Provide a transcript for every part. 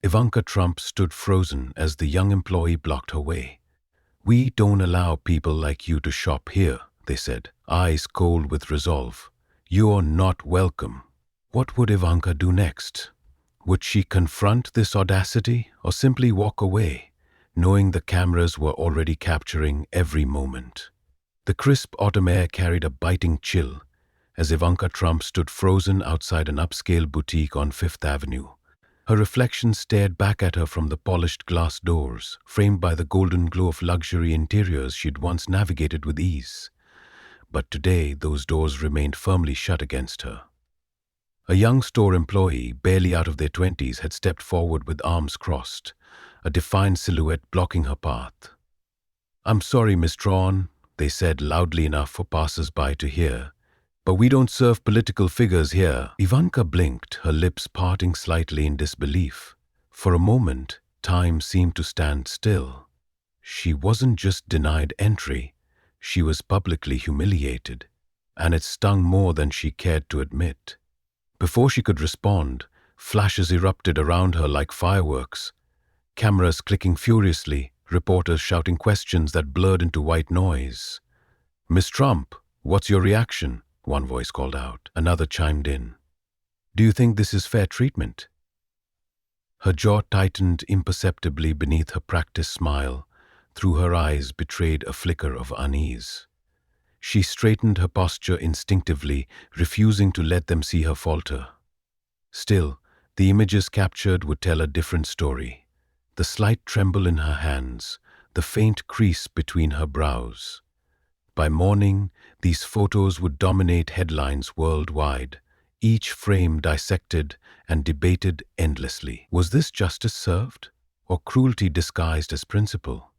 Ivanka Trump stood frozen as the young employee blocked her way. "We don't allow people like you to shop here," they said, eyes cold with resolve. "You're not welcome." What would Ivanka do next? Would she confront this audacity or simply walk away, knowing the cameras were already capturing every moment? The crisp autumn air carried a biting chill as Ivanka Trump stood frozen outside an upscale boutique on Fifth Avenue. Her reflection stared back at her from the polished glass doors, framed by the golden glow of luxury interiors she'd once navigated with ease. But today, those doors remained firmly shut against her. A young store employee, barely out of their 20s, had stepped forward with arms crossed, a defined silhouette blocking her path. "I'm sorry, Miss Traun," they said loudly enough for passers-by to hear, "but we don't serve political figures here." Ivanka blinked, her lips parting slightly in disbelief. For a moment, time seemed to stand still. She wasn't just denied entry, she was publicly humiliated, and it stung more than she cared to admit. Before she could respond, flashes erupted around her like fireworks, cameras clicking furiously, reporters shouting questions that blurred into white noise. "Miss Trump, what's your reaction?" one voice called out. Another chimed in. "Do you think this is fair treatment?" Her jaw tightened imperceptibly beneath her practiced smile. Through her eyes betrayed a flicker of unease. She straightened her posture instinctively, refusing to let them see her falter. Still, the images captured would tell a different story. The slight tremble in her hands, the faint crease between her brows. By morning, these photos would dominate headlines worldwide, each frame dissected and debated endlessly. Was this justice served, or cruelty disguised as principle?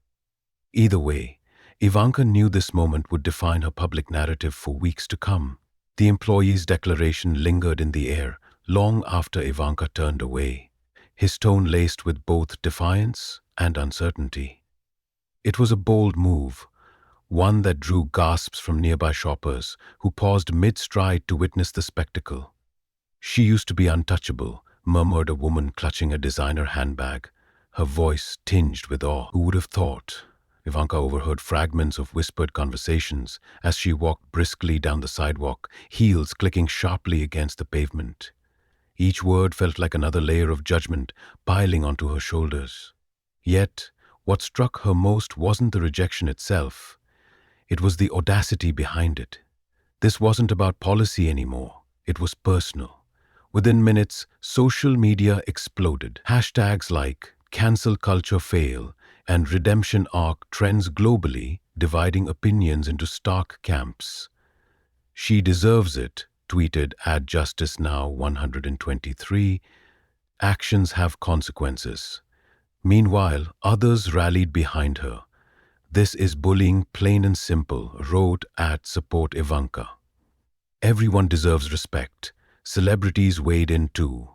Either way, Ivanka knew this moment would define her public narrative for weeks to come. The employee's declaration lingered in the air long after Ivanka turned away, his tone laced with both defiance and uncertainty. It was a bold move, one that drew gasps from nearby shoppers who paused mid-stride to witness the spectacle. "She used to be untouchable," murmured a woman clutching a designer handbag, her voice tinged with awe. "Who would have thought?" Ivanka overheard fragments of whispered conversations as she walked briskly down the sidewalk, heels clicking sharply against the pavement. Each word felt like another layer of judgment piling onto her shoulders. Yet, what struck her most wasn't the rejection itself. It was the audacity behind it. This wasn't about policy anymore. It was personal. Within minutes, social media exploded. Hashtags like "cancel culture fail" and "redemption arc" trends globally, dividing opinions into stark camps. "She deserves it," tweeted @JusticeNow123. "Actions have consequences." Meanwhile, others rallied behind her. "This is bullying, plain and simple," wrote @Support Ivanka. "Everyone deserves respect." Celebrities weighed in too.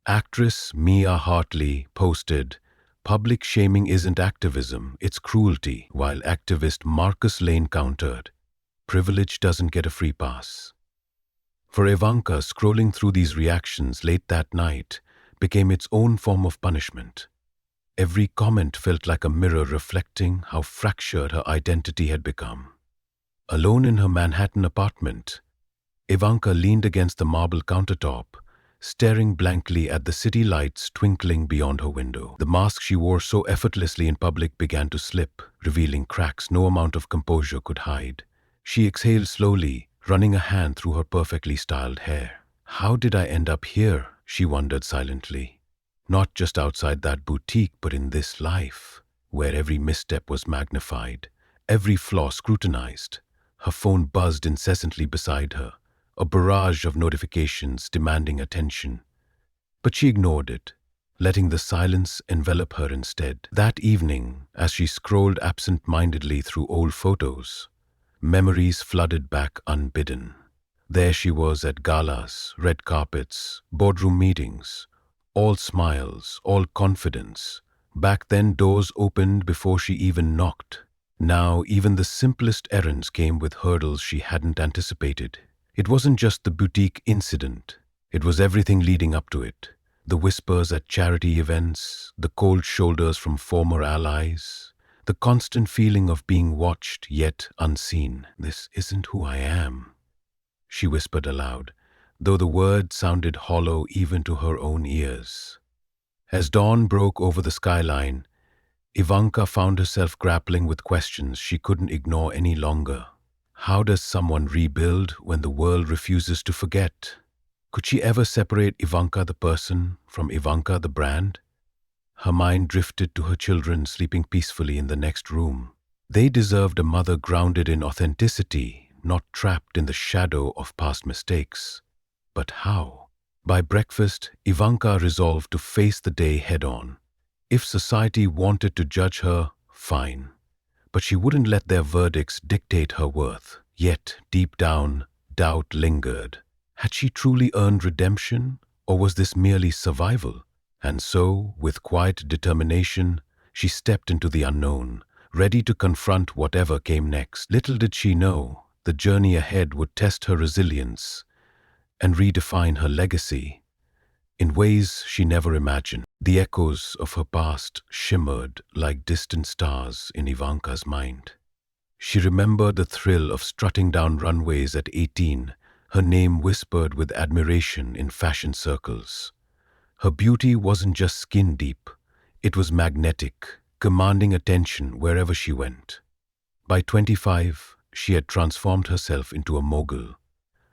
Actress Mia Hartley posted, "Public shaming isn't activism, it's cruelty," while activist Marcus Lane countered, "Privilege doesn't get a free pass." For Ivanka, scrolling through these reactions late that night became its own form of punishment. Every comment felt like a mirror reflecting how fractured her identity had become. Alone in her Manhattan apartment, Ivanka leaned against the marble countertop, staring blankly at the city lights twinkling beyond her window. The mask she wore so effortlessly in public began to slip, revealing cracks no amount of composure could hide. She exhaled slowly, running a hand through her perfectly styled hair. "How did I end up here?" she wondered silently. Not just outside that boutique, but in this life, where every misstep was magnified, every flaw scrutinized. Her phone buzzed incessantly beside her, a barrage of notifications demanding attention. But she ignored it, letting the silence envelop her instead. That evening, as she scrolled absent-mindedly through old photos, memories flooded back unbidden. There she was at galas, red carpets, boardroom meetings, all smiles, all confidence. Back then, doors opened before she even knocked. Now, even the simplest errands came with hurdles she hadn't anticipated. It wasn't just the boutique incident. It was everything leading up to it. The whispers at charity events, the cold shoulders from former allies, the constant feeling of being watched yet unseen. "This isn't who I am," she whispered aloud, though the words sounded hollow even to her own ears. As dawn broke over the skyline, Ivanka found herself grappling with questions she couldn't ignore any longer. How does someone rebuild when the world refuses to forget? Could she ever separate Ivanka the person from Ivanka the brand? Her mind drifted to her children sleeping peacefully in the next room. They deserved a mother grounded in authenticity, not trapped in the shadow of past mistakes. But how? By breakfast, Ivanka resolved to face the day head-on. If society wanted to judge her, fine. But she wouldn't let their verdicts dictate her worth. Yet, deep down, doubt lingered. Had she truly earned redemption, or was this merely survival? And so, with quiet determination, she stepped into the unknown, ready to confront whatever came next. Little did she know, the journey ahead would test her resilience and redefine her legacy in ways she never imagined. The echoes of her past shimmered like distant stars in Ivanka's mind. She remembered the thrill of strutting down runways at 18, her name whispered with admiration in fashion circles. Her beauty wasn't just skin deep, it was magnetic, commanding attention wherever she went. By 25, she had transformed herself into a mogul,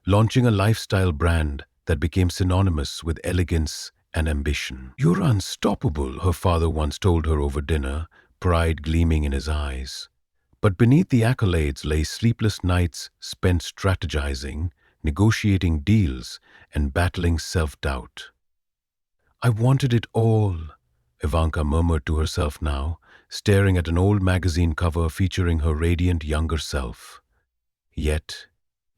launching a lifestyle brand that became synonymous with elegance and ambition. "You're unstoppable," her father once told her over dinner, pride gleaming in his eyes. But beneath the accolades lay sleepless nights spent strategizing, negotiating deals, and battling self-doubt. "I wanted it all," Ivanka murmured to herself now, staring at an old magazine cover featuring her radiant younger self. Yet,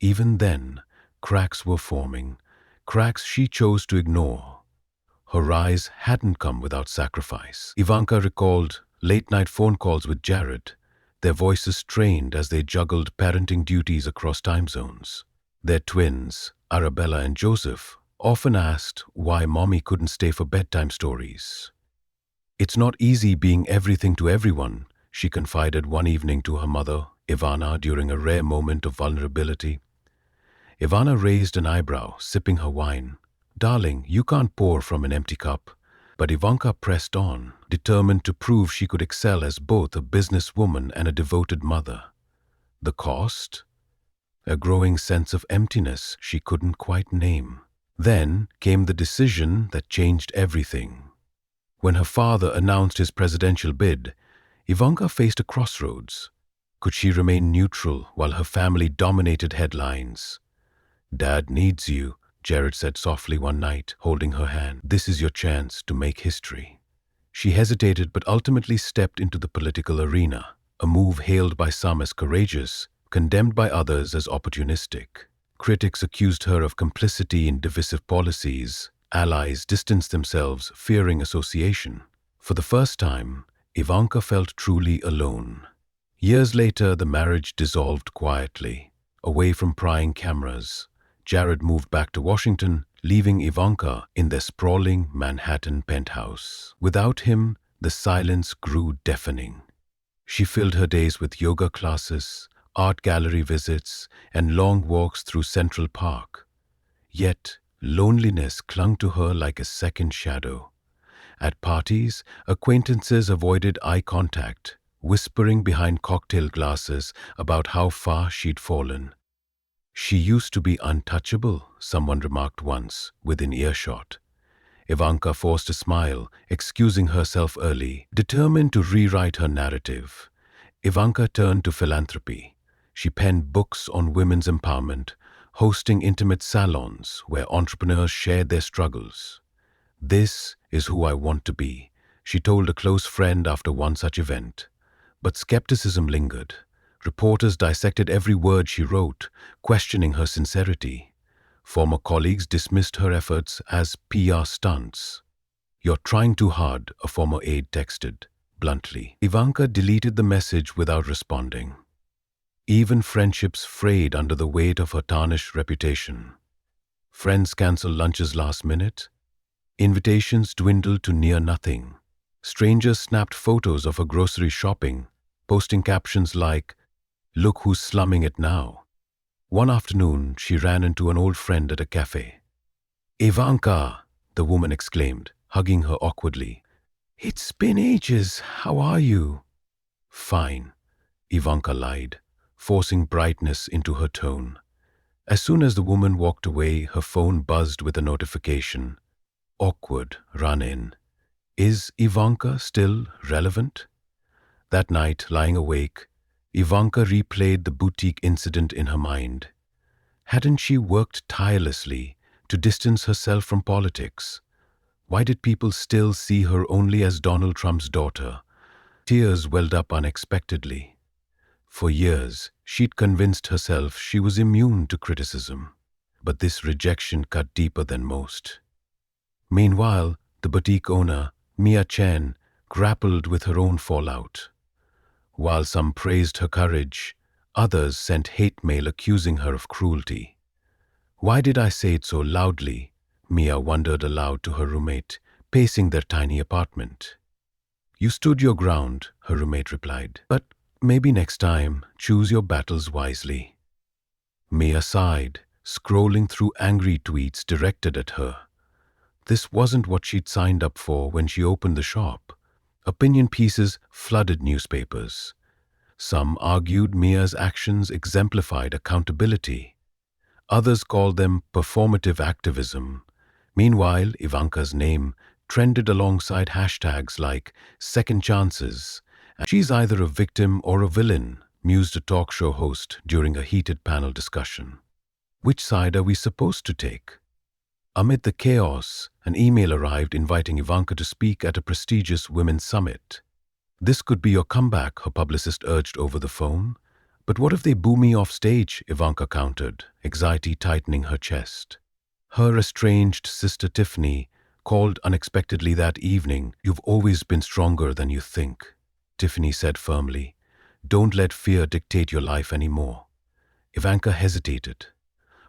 even then, cracks were forming, cracks she chose to ignore. Her rise hadn't come without sacrifice. Ivanka recalled late-night phone calls with Jared, their voices strained as they juggled parenting duties across time zones. Their twins, Arabella and Joseph, often asked why mommy couldn't stay for bedtime stories. "It's not easy being everything to everyone," she confided one evening to her mother, Ivana, during a rare moment of vulnerability. Ivana raised an eyebrow, sipping her wine. "Darling, you can't pour from an empty cup." But Ivanka pressed on, determined to prove she could excel as both a businesswoman and a devoted mother. The cost? A growing sense of emptiness she couldn't quite name. Then came the decision that changed everything. When her father announced his presidential bid, Ivanka faced a crossroads. Could she remain neutral while her family dominated headlines? "Dad needs you," Jared said softly one night, holding her hand. "This is your chance to make history." She hesitated but ultimately stepped into the political arena, a move hailed by some as courageous, condemned by others as opportunistic. Critics accused her of complicity in divisive policies. Allies distanced themselves, fearing association. For the first time, Ivanka felt truly alone. Years later, the marriage dissolved quietly, away from prying cameras. Jared moved back to Washington, leaving Ivanka in their sprawling Manhattan penthouse. Without him, the silence grew deafening. She filled her days with yoga classes, art gallery visits, and long walks through Central Park. Yet, loneliness clung to her like a second shadow. At parties, acquaintances avoided eye contact, whispering behind cocktail glasses about how far she'd fallen. "She used to be untouchable," someone remarked once, within earshot. Ivanka forced a smile, excusing herself early, determined to rewrite her narrative. Ivanka turned to philanthropy. She penned books on women's empowerment, hosting intimate salons where entrepreneurs shared their struggles. "This is who I want to be," she told a close friend after one such event. But skepticism lingered. Reporters dissected every word she wrote, questioning her sincerity. Former colleagues dismissed her efforts as PR stunts. "You're trying too hard," a former aide texted, bluntly. Ivanka deleted the message without responding. Even friendships frayed under the weight of her tarnished reputation. Friends canceled lunches last minute. Invitations dwindled to near nothing. Strangers snapped photos of her grocery shopping, posting captions like, "Look who's slumming it now." One afternoon, she ran into an old friend at a cafe. "Ivanka," the woman exclaimed, hugging her awkwardly. "It's been ages. How are you?" "Fine," Ivanka lied, forcing brightness into her tone. As soon as the woman walked away, her phone buzzed with a notification. Awkward, run in. Is Ivanka still relevant? That night, lying awake, Ivanka replayed the boutique incident in her mind. Hadn't she worked tirelessly to distance herself from politics? Why did people still see her only as Donald Trump's daughter? Tears welled up unexpectedly. For years, she'd convinced herself she was immune to criticism. But this rejection cut deeper than most. Meanwhile, the boutique owner, Mia Chen, grappled with her own fallout. While some praised her courage, others sent hate mail accusing her of cruelty. "Why did I say it so loudly?" Mia wondered aloud to her roommate, pacing their tiny apartment. "You stood your ground," her roommate replied. "But maybe next time, choose your battles wisely." Mia sighed, scrolling through angry tweets directed at her. This wasn't what she'd signed up for when she opened the shop. Opinion pieces flooded newspapers. Some argued Mia's actions exemplified accountability. Others called them performative activism. Meanwhile, Ivanka's name trended alongside hashtags like second chances. "She's either a victim or a villain," mused a talk show host during a heated panel discussion. Which side are we supposed to take? Amid the chaos, an email arrived inviting Ivanka to speak at a prestigious women's summit. "This could be your comeback," her publicist urged over the phone. "But what if they boo me off stage?" Ivanka countered, anxiety tightening her chest. Her estranged sister Tiffany called unexpectedly that evening. "You've always been stronger than you think," Tiffany said firmly. "Don't let fear dictate your life anymore." Ivanka hesitated.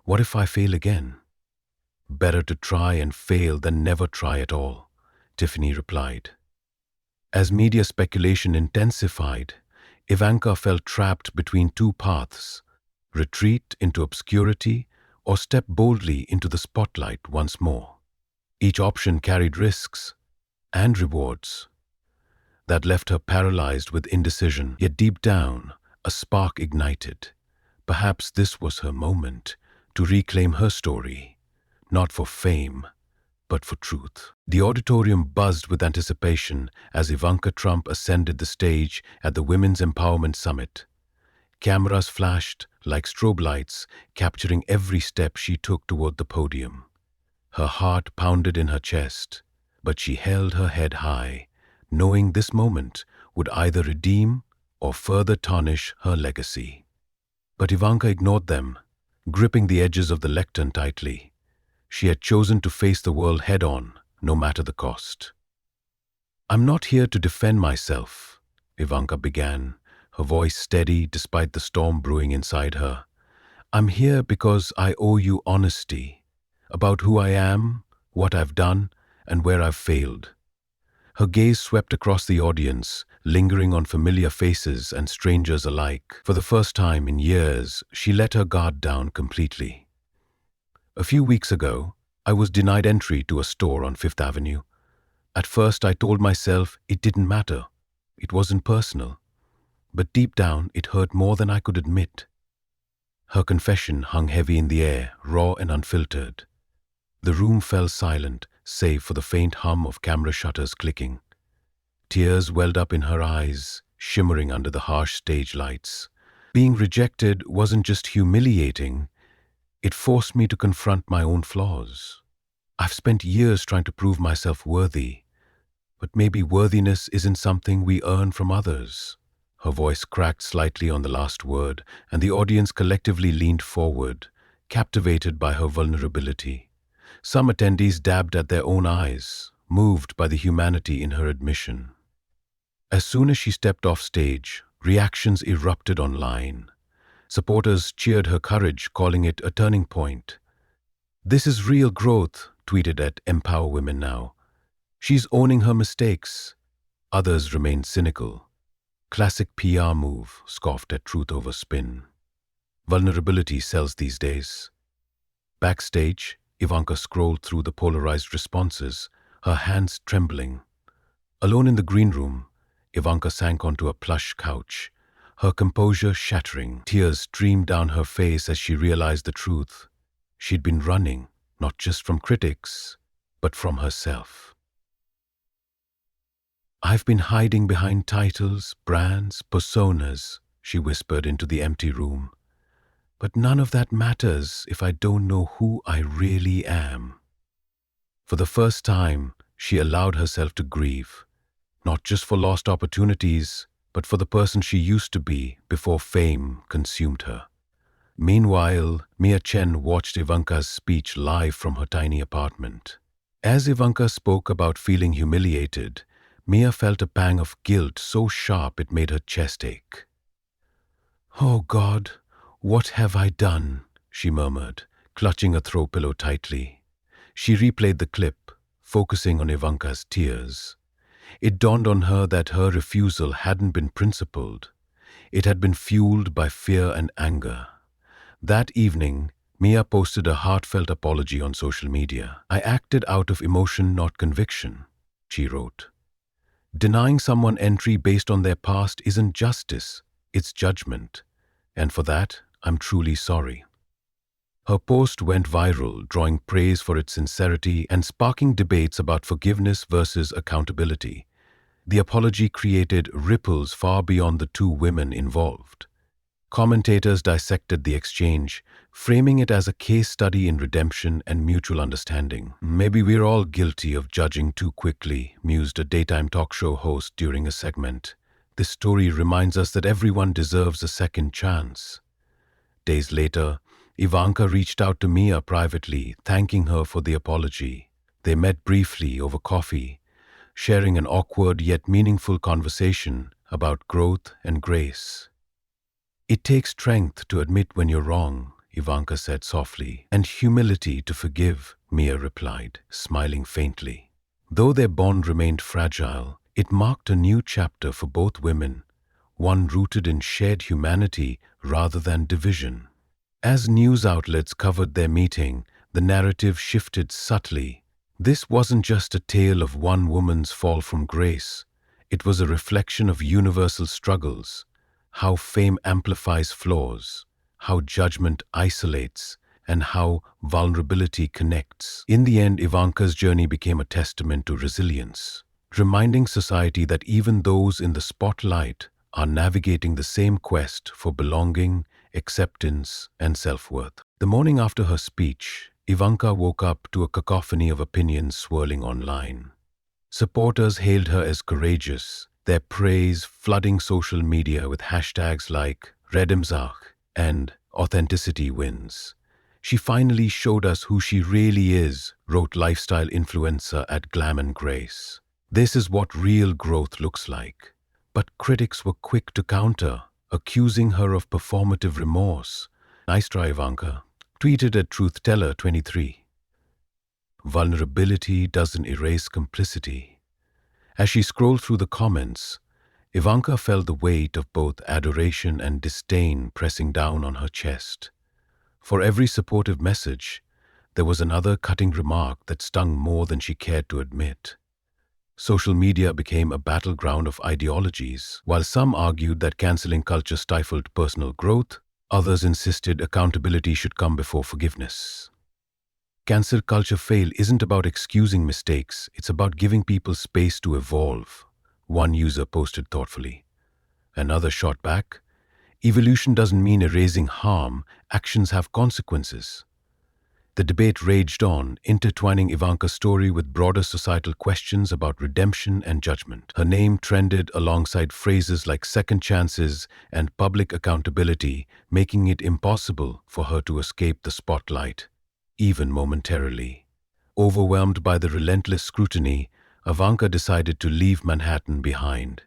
"What if I fail again?" "Better to try and fail than never try at all," Tiffany replied. As media speculation intensified, Ivanka felt trapped between two paths: retreat into obscurity or step boldly into the spotlight once more. Each option carried risks and rewards. That left her paralyzed with indecision, yet deep down, a spark ignited. Perhaps this was her moment to reclaim her story. Not for fame, but for truth. The auditorium buzzed with anticipation as Ivanka Trump ascended the stage at the Women's Empowerment Summit. Cameras flashed like strobe lights, capturing every step she took toward the podium. Her heart pounded in her chest, but she held her head high, knowing this moment would either redeem or further tarnish her legacy. But Ivanka ignored them, gripping the edges of the lectern tightly. She had chosen to face the world head-on, no matter the cost. "I'm not here to defend myself," Ivanka began, her voice steady despite the storm brewing inside her. "I'm here because I owe you honesty about who I am, what I've done, and where I've failed." Her gaze swept across the audience, lingering on familiar faces and strangers alike. For the first time in years, she let her guard down completely. "A few weeks ago, I was denied entry to a store on Fifth Avenue. At first, I told myself it didn't matter. It wasn't personal. But deep down, it hurt more than I could admit." Her confession hung heavy in the air, raw and unfiltered. The room fell silent, save for the faint hum of camera shutters clicking. Tears welled up in her eyes, shimmering under the harsh stage lights. Being rejected wasn't just humiliating. It forced me to confront my own flaws. I've spent years trying to prove myself worthy, but maybe worthiness isn't something we earn from others. Her voice cracked slightly on the last word, and the audience collectively leaned forward, captivated by her vulnerability. Some attendees dabbed at their own eyes, moved by the humanity in her admission. As soon as she stepped off stage, reactions erupted online. Supporters cheered her courage, calling it a turning point. "This is real growth," tweeted at Empower Women Now. She's owning her mistakes. Others remained cynical. Classic PR move, scoffed at truth over spin. Vulnerability sells these days. Backstage, Ivanka scrolled through the polarized responses, her hands trembling. Alone in the green room, Ivanka sank onto a plush couch, her composure shattering. Tears streamed down her face as she realized the truth. She'd been running, not just from critics, but from herself. "I've been hiding behind titles, brands, personas," she whispered into the empty room. "But none of that matters if I don't know who I really am." For the first time, she allowed herself to grieve, not just for lost opportunities, but for the person she used to be before fame consumed her. Meanwhile, Mia Chen watched Ivanka's speech live from her tiny apartment. As Ivanka spoke about feeling humiliated, Mia felt a pang of guilt so sharp it made her chest ache. "Oh God, what have I done?" she murmured, clutching a throw pillow tightly. She replayed the clip, focusing on Ivanka's tears. It dawned on her that her refusal hadn't been principled. It had been fueled by fear and anger. That evening, Mia posted a heartfelt apology on social media. "I acted out of emotion, not conviction," she wrote. "Denying someone entry based on their past isn't justice, it's judgment. And for that, I'm truly sorry." Her post went viral, drawing praise for its sincerity and sparking debates about forgiveness versus accountability. The apology created ripples far beyond the two women involved. Commentators dissected the exchange, framing it as a case study in redemption and mutual understanding. "Maybe we're all guilty of judging too quickly," mused a daytime talk show host during a segment. "This story reminds us that everyone deserves a second chance." Days later, Ivanka reached out to Mia privately, thanking her for the apology. They met briefly over coffee, sharing an awkward yet meaningful conversation about growth and grace. "It takes strength to admit when you're wrong," Ivanka said softly, "and humility to forgive," Mia replied, smiling faintly. Though their bond remained fragile, it marked a new chapter for both women, one rooted in shared humanity rather than division. As news outlets covered their meeting, the narrative shifted subtly. This wasn't just a tale of one woman's fall from grace. It was a reflection of universal struggles, how fame amplifies flaws, how judgment isolates, and how vulnerability connects. In the end, Ivanka's journey became a testament to resilience, reminding society that even those in the spotlight are navigating the same quest for belonging, acceptance, and self-worth. The morning after her speech, Ivanka woke up to a cacophony of opinions swirling online. Supporters hailed her as courageous, their praise flooding social media with hashtags like Redemzach and Authenticity Wins. "She finally showed us who she really is," wrote lifestyle influencer at Glam and Grace. "This is what real growth looks like." But critics were quick to counter, accusing her of performative remorse. "Nice try, Ivanka," tweeted at TruthTeller23. Vulnerability doesn't erase complicity. As she scrolled through the comments, Ivanka felt the weight of both adoration and disdain pressing down on her chest. For every supportive message, there was another cutting remark that stung more than she cared to admit. Social media became a battleground of ideologies. While some argued that canceling culture stifled personal growth, others insisted accountability should come before forgiveness. Cancel culture fail isn't about excusing mistakes, it's about giving people space to evolve, one user posted thoughtfully. Another shot back, "Evolution doesn't mean erasing harm, actions have consequences." The debate raged on, intertwining Ivanka's story with broader societal questions about redemption and judgment. Her name trended alongside phrases like second chances and public accountability, making it impossible for her to escape the spotlight, even momentarily. Overwhelmed by the relentless scrutiny, Ivanka decided to leave Manhattan behind.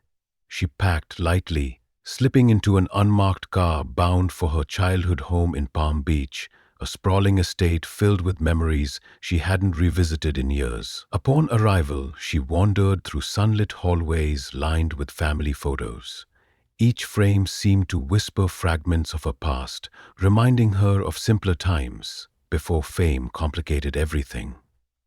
She packed lightly, slipping into an unmarked car bound for her childhood home in Palm Beach, a sprawling estate filled with memories she hadn't revisited in years. Upon arrival, she wandered through sunlit hallways lined with family photos. Each frame seemed to whisper fragments of her past, reminding her of simpler times before fame complicated everything.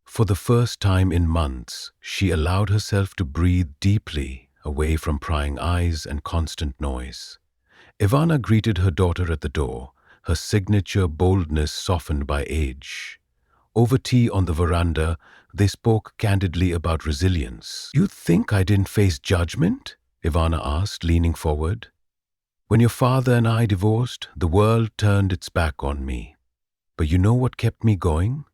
For the first time in months, she allowed herself to breathe deeply, away from prying eyes and constant noise. Ivana greeted her daughter at the door, her signature boldness softened by age. Over tea on the veranda, they spoke candidly about resilience. "You think I didn't face judgment?" Ivana asked, leaning forward. "When your father and I divorced, the world turned its back on me. But you know what kept me going?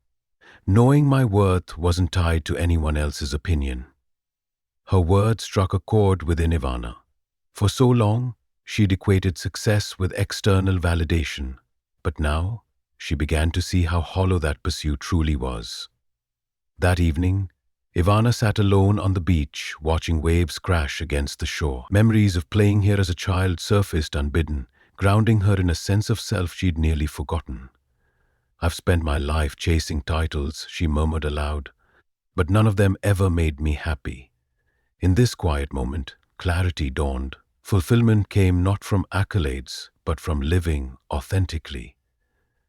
Knowing my worth wasn't tied to anyone else's opinion." Her words struck a chord within Ivana. For so long, she'd equated success with external validation, but now she began to see how hollow that pursuit truly was. That evening, Ivana sat alone on the beach, watching waves crash against the shore. Memories of playing here as a child surfaced unbidden, grounding her in a sense of self she'd nearly forgotten. "I've spent my life chasing titles," she murmured aloud, "but none of them ever made me happy." In this quiet moment, clarity dawned. Fulfillment came not from accolades, but from living authentically,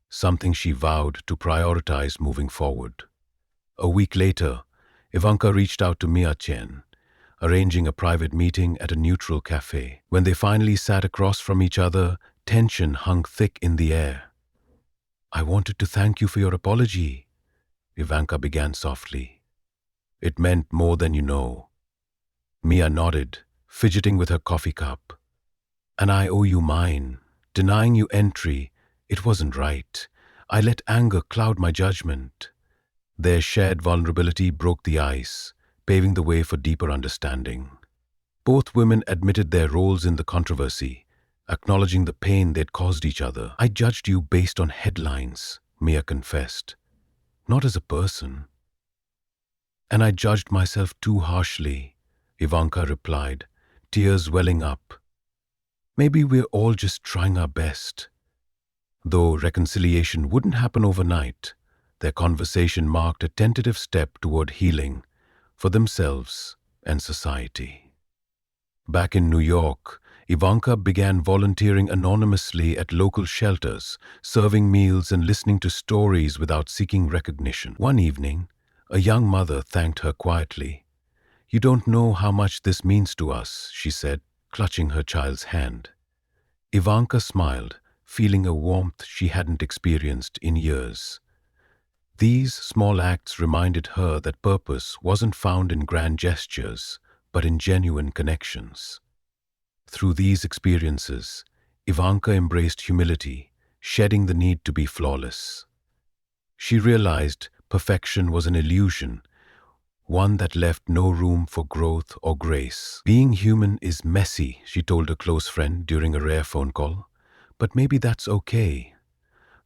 something she vowed to prioritize moving forward. A week later, Ivanka reached out to Mia Chen, arranging a private meeting at a neutral cafe. When they finally sat across from each other, tension hung thick in the air. "I wanted to thank you for your apology," Ivanka began softly. "It meant more than you know." Mia nodded, fidgeting with her coffee cup. "And I owe you mine. Denying you entry, it wasn't right. I let anger cloud my judgment." Their shared vulnerability broke the ice, paving the way for deeper understanding. Both women admitted their roles in the controversy, acknowledging the pain they'd caused each other. "I judged you based on headlines," Mia confessed, "not as a person." "And I judged myself too harshly," Ivanka replied, tears welling up. "Maybe we're all just trying our best." Though reconciliation wouldn't happen overnight, their conversation marked a tentative step toward healing for themselves and society. Back in New York, Ivanka began volunteering anonymously at local shelters, serving meals and listening to stories without seeking recognition. One evening, a young mother thanked her quietly. "You don't know how much this means to us," she said, clutching her child's hand. Ivanka smiled, feeling a warmth she hadn't experienced in years. These small acts reminded her that purpose wasn't found in grand gestures, but in genuine connections. Through these experiences, Ivanka embraced humility, shedding the need to be flawless. She realized perfection was an illusion, one that left no room for growth or grace. "Being human is messy," she told a close friend during a rare phone call, "but maybe that's okay."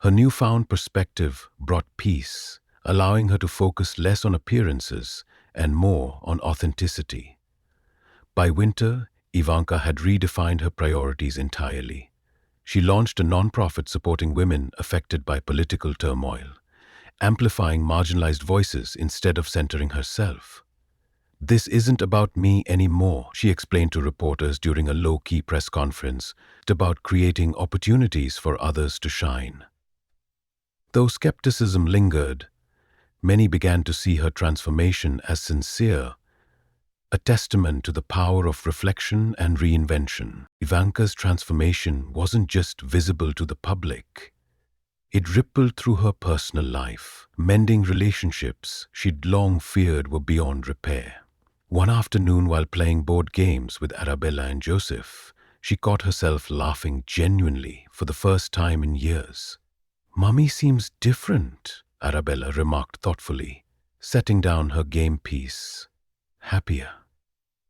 Her newfound perspective brought peace, allowing her to focus less on appearances and more on authenticity. By winter, Ivanka had redefined her priorities entirely. She launched a nonprofit supporting women affected by political turmoil, amplifying marginalized voices instead of centering herself. "This isn't about me anymore," she explained to reporters during a low-key press conference. "It's about creating opportunities for others to shine." Though skepticism lingered, many began to see her transformation as sincere, a testament to the power of reflection and reinvention. Ivanka's transformation wasn't just visible to the public. It rippled through her personal life, mending relationships she'd long feared were beyond repair. One afternoon, while playing board games with Arabella and Joseph, she caught herself laughing genuinely for the first time in years. "Mummy seems different," Arabella remarked thoughtfully, setting down her game piece. "Happier."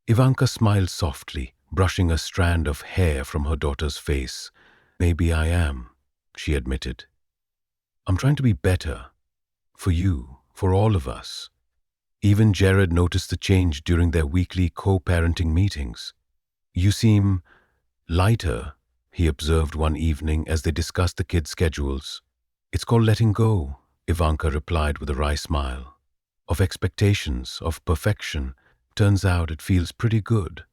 Ivanka smiled softly, brushing a strand of hair from her daughter's face. "Maybe I am," she admitted. "I'm trying to be better. For you, for all of us." Even Jared noticed the change during their weekly co-parenting meetings. "You seem lighter," he observed one evening as they discussed the kids' schedules. It's called letting go, Ivanka replied with a wry smile. Of expectations, of perfection. Turns out it feels pretty good.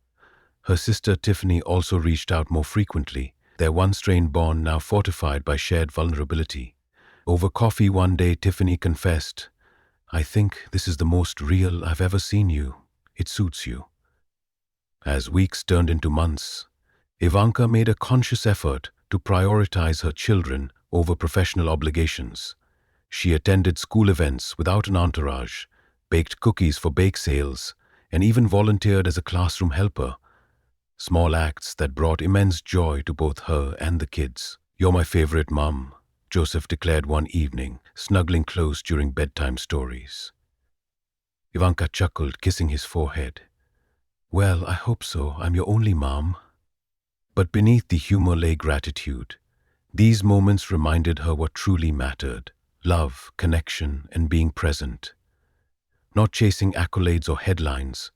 Her sister Tiffany also reached out more frequently, their once-strained bond now fortified by shared vulnerability. Over coffee one day, Tiffany confessed, "I think this is the most real I've ever seen you. It suits you." As weeks turned into months, Ivanka made a conscious effort to prioritize her children over professional obligations. She attended school events without an entourage, baked cookies for bake sales, and even volunteered as a classroom helper. Small acts that brought immense joy to both her and the kids. "You're my favorite, Mum," Joseph declared one evening, snuggling close during bedtime stories. Ivanka chuckled, kissing his forehead. "Well, I hope so. I'm your only mom." But beneath the humor lay gratitude. These moments reminded her what truly mattered: love, connection, and being present. Not chasing accolades or headlines.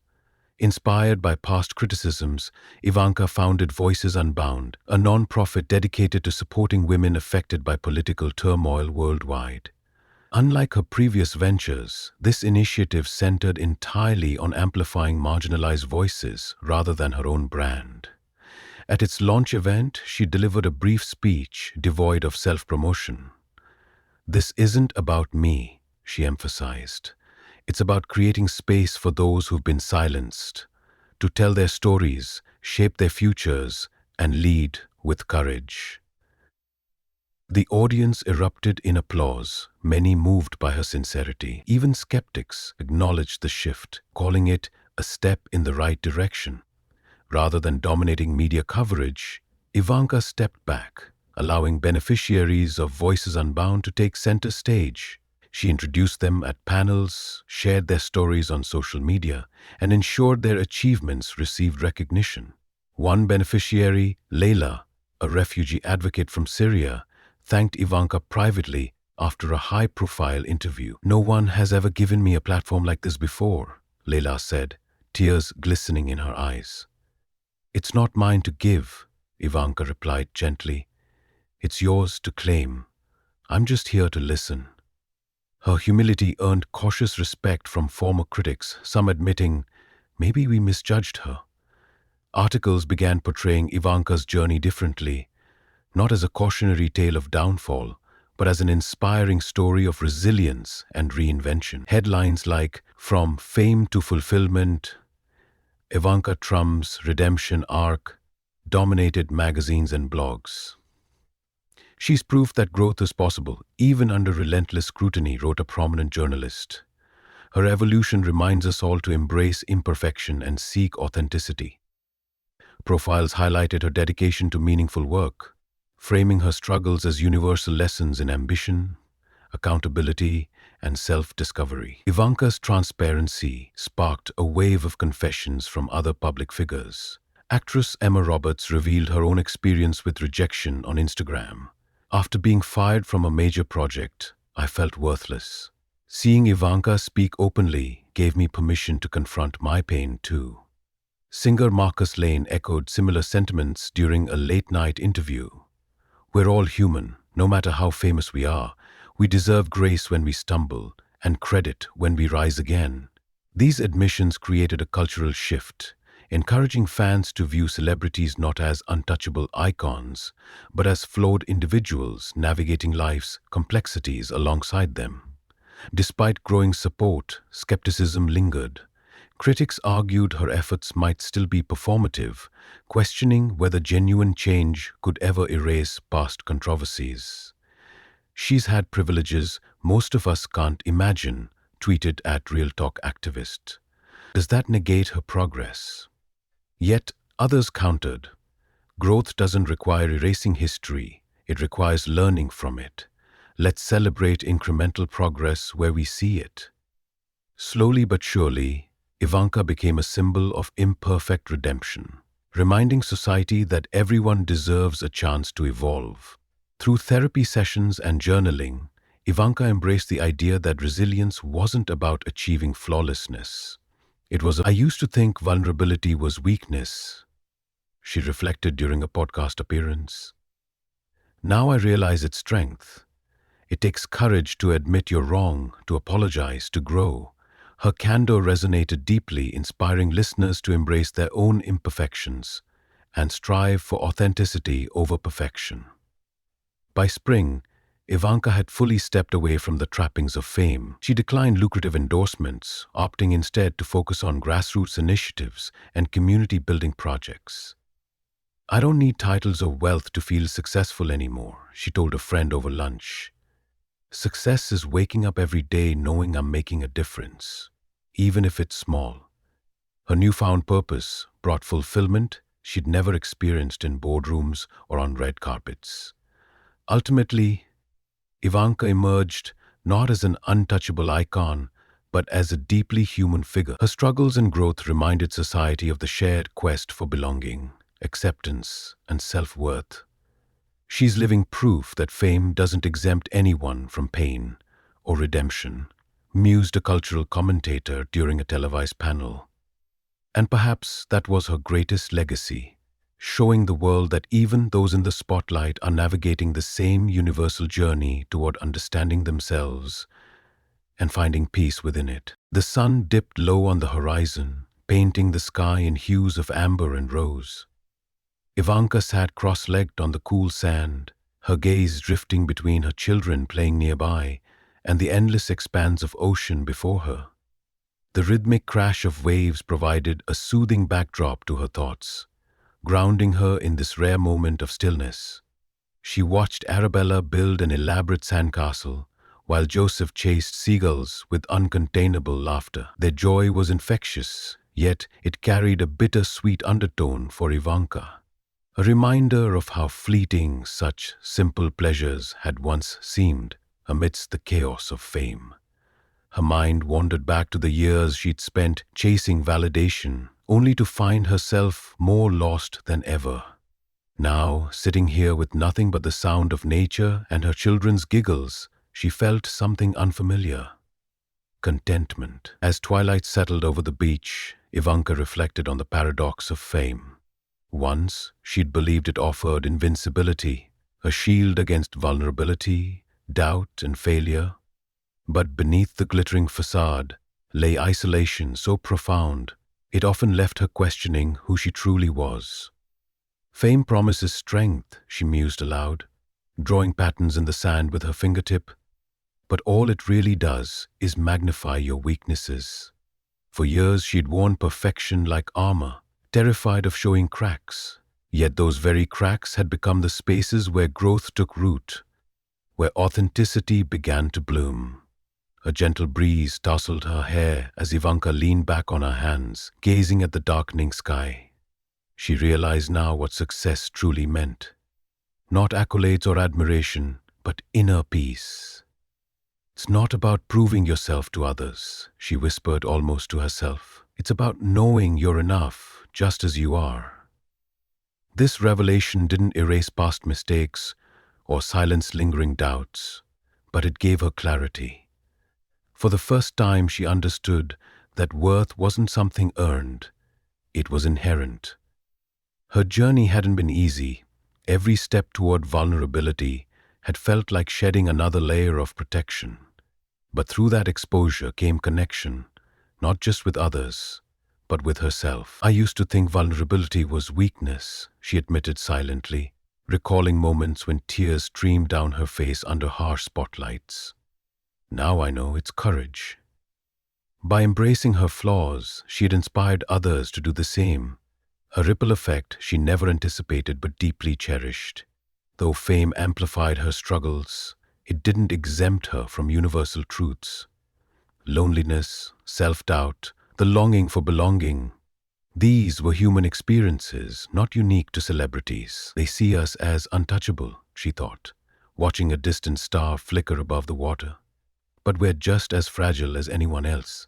Inspired by past criticisms, Ivanka founded Voices Unbound, a non-profit dedicated to supporting women affected by political turmoil worldwide. Unlike her previous ventures, this initiative centered entirely on amplifying marginalized voices rather than her own brand. At its launch event, she delivered a brief speech devoid of self-promotion. "This isn't about me," she emphasized. "It's about creating space for those who've been silenced, to tell their stories, shape their futures, and lead with courage." The audience erupted in applause, many moved by her sincerity. Even skeptics acknowledged the shift, calling it a step in the right direction. Rather than dominating media coverage, Ivanka stepped back, allowing beneficiaries of Voices Unbound to take center stage. She introduced them at panels, shared their stories on social media, and ensured their achievements received recognition. One beneficiary, Leila, a refugee advocate from Syria, thanked Ivanka privately after a high-profile interview. "No one has ever given me a platform like this before," Leila said, tears glistening in her eyes. "It's not mine to give," Ivanka replied gently. "It's yours to claim. I'm just here to listen." Her humility earned cautious respect from former critics, some admitting, "Maybe we misjudged her." Articles began portraying Ivanka's journey differently, not as a cautionary tale of downfall, but as an inspiring story of resilience and reinvention. Headlines like "From Fame to Fulfillment," "Ivanka Trump's Redemption Arc" dominated magazines and blogs. "She's proof that growth is possible, even under relentless scrutiny," wrote a prominent journalist. Her evolution reminds us all to embrace imperfection and seek authenticity. Profiles highlighted her dedication to meaningful work, framing her struggles as universal lessons in ambition, accountability, and self-discovery. Ivanka's transparency sparked a wave of confessions from other public figures. Actress Emma Roberts revealed her own experience with rejection on Instagram. "After being fired from a major project, I felt worthless. Seeing Ivanka speak openly gave me permission to confront my pain too." Singer Marcus Lane echoed similar sentiments during a late-night interview. "We're all human, no matter how famous we are. We deserve grace when we stumble, and credit when we rise again." These admissions created a cultural shift, encouraging fans to view celebrities not as untouchable icons, but as flawed individuals navigating life's complexities alongside them. Despite growing support, skepticism lingered. Critics argued her efforts might still be performative, questioning whether genuine change could ever erase past controversies. "She's had privileges most of us can't imagine," tweeted at Real Talk activist. "Does that negate her progress?" Yet others countered, "Growth doesn't require erasing history, it requires learning from it. Let's celebrate incremental progress where we see it." Slowly but surely, Ivanka became a symbol of imperfect redemption, reminding society that everyone deserves a chance to evolve. Through therapy sessions and journaling, Ivanka embraced the idea that resilience wasn't about achieving flawlessness. "I used to think vulnerability was weakness," she reflected during a podcast appearance. "Now I realize it's strength. It takes courage to admit you're wrong, to apologize, to grow. Her candor resonated deeply, inspiring listeners to embrace their own imperfections and strive for authenticity over perfection. By spring, Ivanka had fully stepped away from the trappings of fame. She declined lucrative endorsements, opting instead to focus on grassroots initiatives and community-building projects. "I don't need titles or wealth to feel successful anymore," she told a friend over lunch. "Success is waking up every day knowing I'm making a difference, even if it's small." Her newfound purpose brought fulfillment she'd never experienced in boardrooms or on red carpets. Ultimately, Ivanka emerged not as an untouchable icon, but as a deeply human figure. Her struggles and growth reminded society of the shared quest for belonging, acceptance, and self-worth. She's living proof that fame doesn't exempt anyone from pain or redemption, mused a cultural commentator during a televised panel. And perhaps that was her greatest legacy, showing the world that even those in the spotlight are navigating the same universal journey toward understanding themselves and finding peace within it. The sun dipped low on the horizon, painting the sky in hues of amber and rose. Ivanka sat cross-legged on the cool sand, her gaze drifting between her children playing nearby and the endless expanse of ocean before her. The rhythmic crash of waves provided a soothing backdrop to her thoughts, grounding her in this rare moment of stillness. She watched Arabella build an elaborate sandcastle, while Joseph chased seagulls with uncontainable laughter. Their joy was infectious, yet it carried a bitter-sweet undertone for Ivanka, a reminder of how fleeting such simple pleasures had once seemed amidst the chaos of fame. Her mind wandered back to the years she'd spent chasing validation, only to find herself more lost than ever. Now, sitting here with nothing but the sound of nature and her children's giggles, she felt something unfamiliar: contentment. As twilight settled over the beach, Ivanka reflected on the paradox of fame. Once, she'd believed it offered invincibility, a shield against vulnerability, doubt, and failure. But beneath the glittering facade lay isolation so profound, it often left her questioning who she truly was. "Fame promises strength," she mused aloud, drawing patterns in the sand with her fingertip. "But all it really does is magnify your weaknesses." For years she'd worn perfection like armor, terrified of showing cracks. Yet those very cracks had become the spaces where growth took root, where authenticity began to bloom. A gentle breeze tousled her hair as Ivanka leaned back on her hands, gazing at the darkening sky. She realized now what success truly meant. Not accolades or admiration, but inner peace. "It's not about proving yourself to others," she whispered almost to herself. "It's about knowing you're enough, just as you are." This revelation didn't erase past mistakes or silence lingering doubts, but it gave her clarity. For the first time, she understood that worth wasn't something earned, it was inherent. Her journey hadn't been easy. Every step toward vulnerability had felt like shedding another layer of protection. But through that exposure came connection, not just with others, but with herself. "I used to think vulnerability was weakness," she admitted silently, recalling moments when tears streamed down her face under harsh spotlights. "Now I know it's courage." By embracing her flaws, she had inspired others to do the same, a ripple effect she never anticipated but deeply cherished. Though fame amplified her struggles, it didn't exempt her from universal truths. Loneliness, self-doubt, the longing for belonging. These were human experiences, not unique to celebrities. They see us as untouchable, she thought, watching a distant star flicker above the water. But we're just as fragile as anyone else.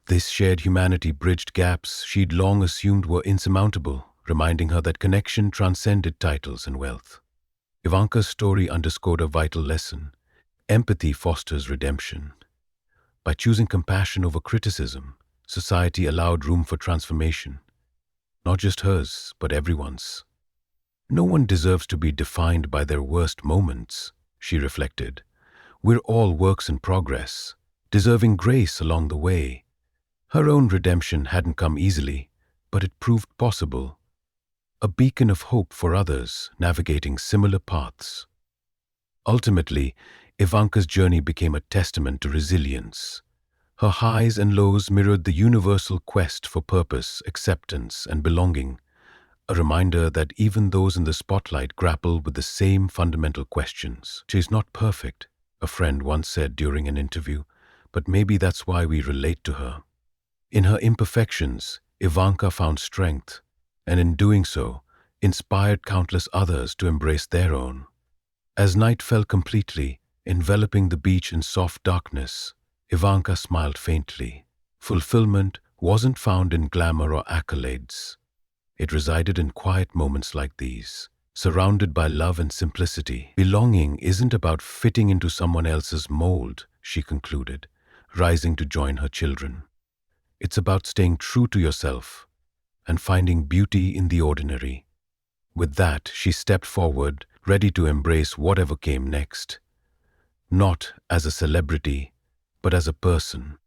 This shared humanity bridged gaps she'd long assumed were insurmountable, reminding her that connection transcended titles and wealth. Ivanka's story underscored a vital lesson: empathy fosters redemption. By choosing compassion over criticism, society allowed room for transformation. Not just hers, but everyone's. "No one deserves to be defined by their worst moments," she reflected, We're all works in progress, deserving grace along the way. Her own redemption hadn't come easily, but it proved possible, a beacon of hope for others navigating similar paths. Ultimately, Ivanka's journey became a testament to resilience. Her highs and lows mirrored the universal quest for purpose, acceptance, and belonging, a reminder that even those in the spotlight grapple with the same fundamental questions. She's not perfect, a friend once said during an interview, but maybe that's why we relate to her. In her imperfections, Ivanka found strength, and in doing so, inspired countless others to embrace their own. As night fell completely, enveloping the beach in soft darkness, Ivanka smiled faintly. Fulfillment wasn't found in glamour or accolades. It resided in quiet moments like these, surrounded by love and simplicity. Belonging isn't about fitting into someone else's mold, she concluded, rising to join her children. It's about staying true to yourself and finding beauty in the ordinary. With that, she stepped forward, ready to embrace whatever came next, not as a celebrity, but as a person.